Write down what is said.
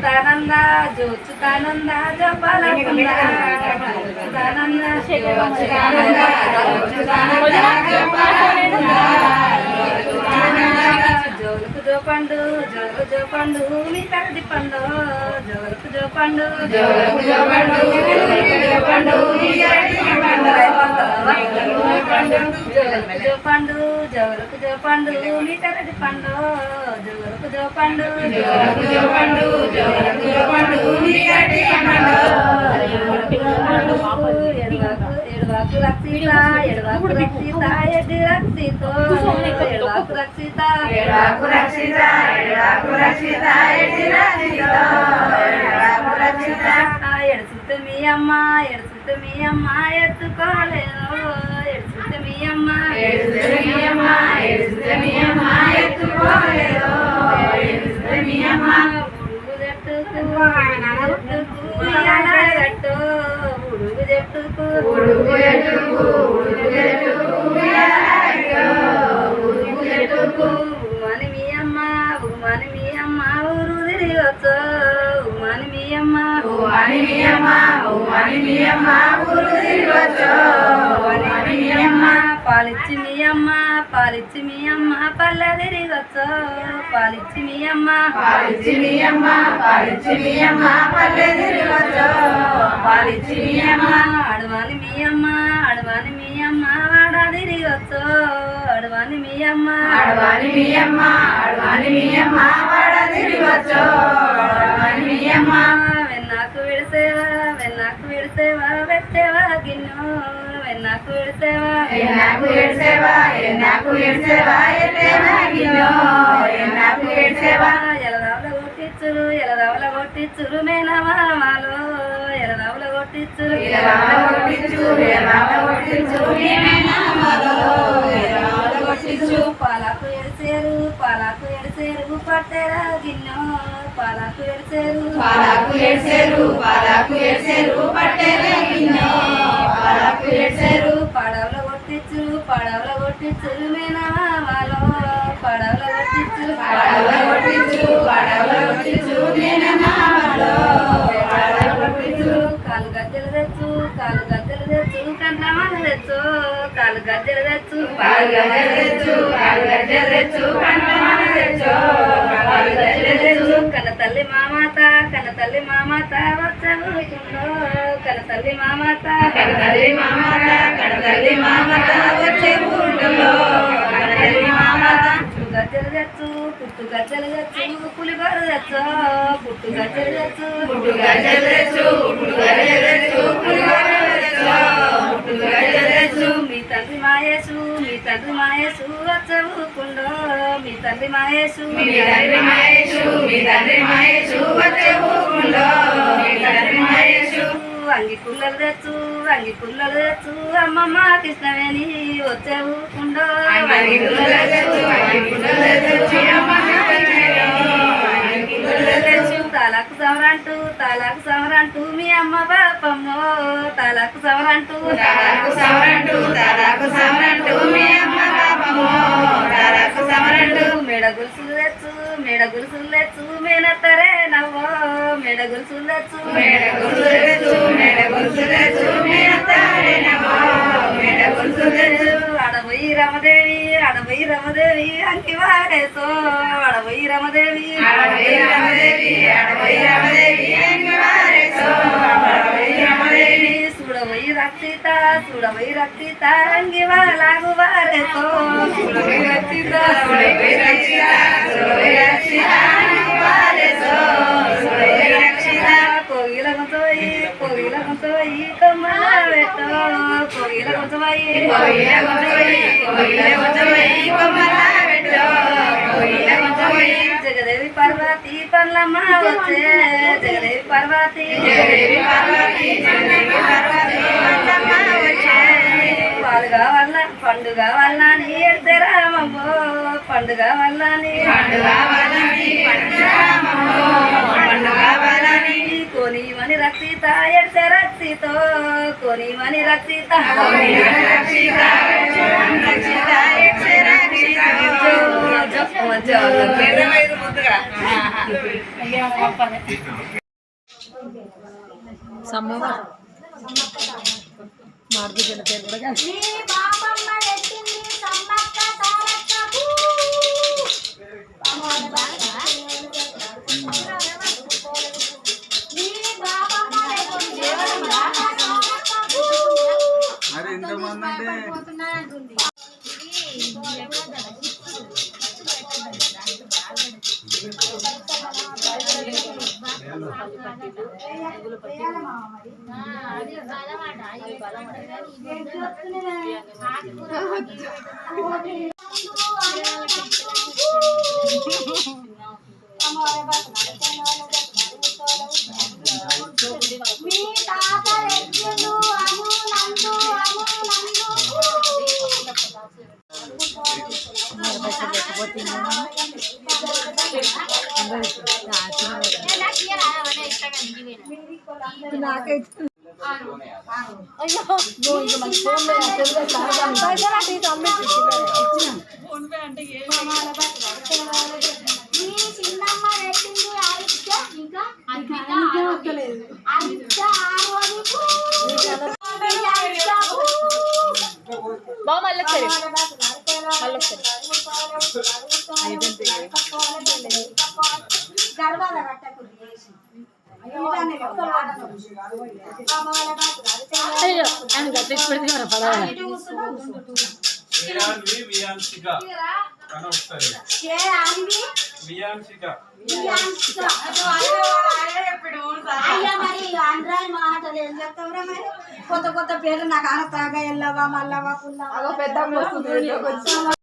జోచుతానంద జోచుతానంద జపాలకుంద జోచుతానంద జోలుకు జోపండు జోలు జోపండు మీ తరది పండు జోలుకు జోపండు జోలుకు జోపండు జోపండు జోపండు జోలుకు జోపండు మీ తరది పండు జోలుకు జోపండు జోలుకు జోపండు జోలుకు జోపండు మీ తరది పండు ఎడవాకు రక్షిత ఎడవాకు రక్షిత ఎడి రక్షితో ఎడవాకు రక్షిత ఎడవాకు రక్షిత ఎడవాకు రక్షిత ఎడి రక్షితో ఎడవాకు రక్షిత ఎడుచుతే మీ అమ్మ ఎడుచుతే మీ అమ్మ ఎత్తుకోలేను ఎడుచుతే మీ అమ్మ ఎడుచుతే మీ అమ్మ ఎడుచుతే మీ అమ్మ ఎత్తుకోలేను ఎడుచుతే మీ అమ్మ ఉడుగు జట్టుకు గట్టు ఉడుగు జట్టుకు ఉడుగు జట్టుకు ఉడుగు జట్టుకు ఉడుగు జట్టుకు ఉమ్మని మీ అమ్మ ఉమ్మని మీ అమ్మ ఊరు తిరిగొచ్చు ఉమ్మని మీ అమ్మ ఉమ్మని మీ అమ్మ ఉమ్మని మీ అమ్మ ఊరు తిరిగొచ్చు ఉమ్మని మీ అమ్మ పాలిచ్చి మీ అమ్మ పాలిచ్చి మీ అమ్మ పల్లె తిరిగొచ్చు పాలిచ్చి మీ అమ్మ పాలిచ్చి మీ అమ్మ పాలిచ్చి మీ అమ్మ పల్లె తిరిగొచ్చు పాలిచ్చి మీ అమ్మ అడవాని మీ అమ్మ అడవాని మీ అమ్మ వాడ తిరిగొచ్చు అడవాని మీ అమ్మ అడవాని మీ అమ్మ అడవాని మీ అమ్మ వాడ తిరిగొచ్చు అడవాని మీ అమ్మ వెన్నాకు విడిసేవా వెన్నాకు విడిసేవా పెట్టేవా గిన్నె వెన్నాకు విడిసేవా ఎన్నాకు విడిసేవా ఎన్నాకు విడిసేవా ఎట్టేవా గిన్నె ఎన్నాకు విడిసేవా ఎలదావుల కొట్టిచ్చురు ఎలదావుల కొట్టిచ్చురు మేనమామలో ఎలదావుల కొట్టిచ్చురు ఎలదావుల కొట్టిచ్చురు ఎలదావుల కొట్టిచ్చురు మేనమామలో ఎలదావుల కొట్టిచ్చురు పాలకు ఎడిసేరు పాలకు ఎడిసేరు పట్టేరా గిన్నె పాలకు ఎడిసేరు పాలకు ఎడిసేరు పాలకు ఎడిసేరు పట్టేరా గిన్నె పాలకు ఎడిసేరు పడవల కొట్టిచ్చురు పడవల కొట్టిచ్చురు మేనమామలో పడవల కొట్టిచ్చురు పడవల కొట్టిచ్చురు పడవల కొట్టిచ్చురు మేనమామలో పడవల కొట్టిచ్చురు కాలు గజ్జలు తెచ్చు కాలు గజ్జలు తెచ్చు కండ్లమాల తెచ్చు కాలు గజ్జలు తెచ్చు కాలు గజ్జలు తెచ్చు కాలు గజ్జలు తెచ్చు కండ్లమాల తెచ్చు కాలు గజ్జలు తెచ్చు కన్న తల్లి మామాత కన్న తల్లి మామాత వచ్చవు కన్న తల్లి మామాత కన్న తల్లి మామాత కన్న తల్లి మామాత వచ్చేవు కన్న తల్లి మామాత గజ్జలు తెచ్చు పుట్టు గజ్జలు తెచ్చు పులిగోర తెచ్చు పుట్టు గజ్జలు తెచ్చు పుట్టు గజ్జలు తెచ్చు పుట్టు గజ్జలు తెచ్చు పులిగోర తెచ్చు పుట్టు గజ్జలు తెచ్చు మీ తండ్రి మాయేసు మీ తండ్రి మాయేసు వచ్చవుకుండో మీ తండ్రి మాయేసు మీ తండ్రి మాయేసు మీ తండ్రి మాయేసు వచ్చవుకుండో మీ తండ్రి మాయేసు అంగి పుల్లలు తెచ్చు అంగి పుల్లలు తెచ్చు అమ్మమ్మ కృష్ణవేణి వచ్చవుకుండో అంగి పుల్లలు తెచ్చు అంగి పుల్లలు తెచ్చు అమ్మమ్మ తాలకు సవరంటూ తాలకు సవరంటూ మీ అమ్మ బాపమ్మో తాలకు సవరంటూ తాలకు సవరంటూ తాలకు సవరంటూ మీ అమ్మ బాపమ్మో తాలకు సవరంటూ మెడ గులుసులు తెచ్చు మెడ గులుసులు తెచ్చు మేనత్తరే నవ్వో మెడ గులుసులు తెచ్చు మెడ గులుసులు తెచ్చు మెడ గులుసులు తెచ్చు మేనత్తరే నవ్వో మెడ గులుసులు తెచ్చు అడబోయి రమదేవి అడబోయి రమదేవి అంకి వాడేసో అడబోయి రమదేవి అడబోయి రమదేవి అడబోయి రమదేవి అంకి వాడేసో అడబోయి రమదేవి చూడబోయి రక్షిత చూడబోయి రక్షిత అంగి వాలాగు వాడేసో చూడబోయి రక్షిత చూడబోయి రక్షిత చూడబోయి రక్షిత అంగి వాడేసో చూడబోయి రక్షిత కోగిల గుంచబోయి కోగిల గుంచబోయి కొమ్మల పెట్టో కోగిల గుంచబోయి కోగిల గుంచబోయి కోగిల గుంచబోయి కొమ్మల పెట్టో కోగిల గుంచబోయి జగదేవి పార్వతి పల్లమ్మ వచ్చే జగదేవి పార్వతి జగదేవి పార్వతి జగదేవి పార్వతి పల్లమ్మ వచ్చే పాలుగా వల్ల పండుగ వల్ల నీ ఎడతరామమ్మో పండుగ వల్ల నీ పండుగ వల్ల నీ పండుగ పండుగ వల్ల నీ కొనిమని రక్షిత ఎడత రక్షితో కొనిమని రక్షిత రక్షిత రక్షిత కొత్త కొత్త పేర్లు నాకు ఆన తాగా ఎల్లవా మల్లవా పుల్లవా పెద్ద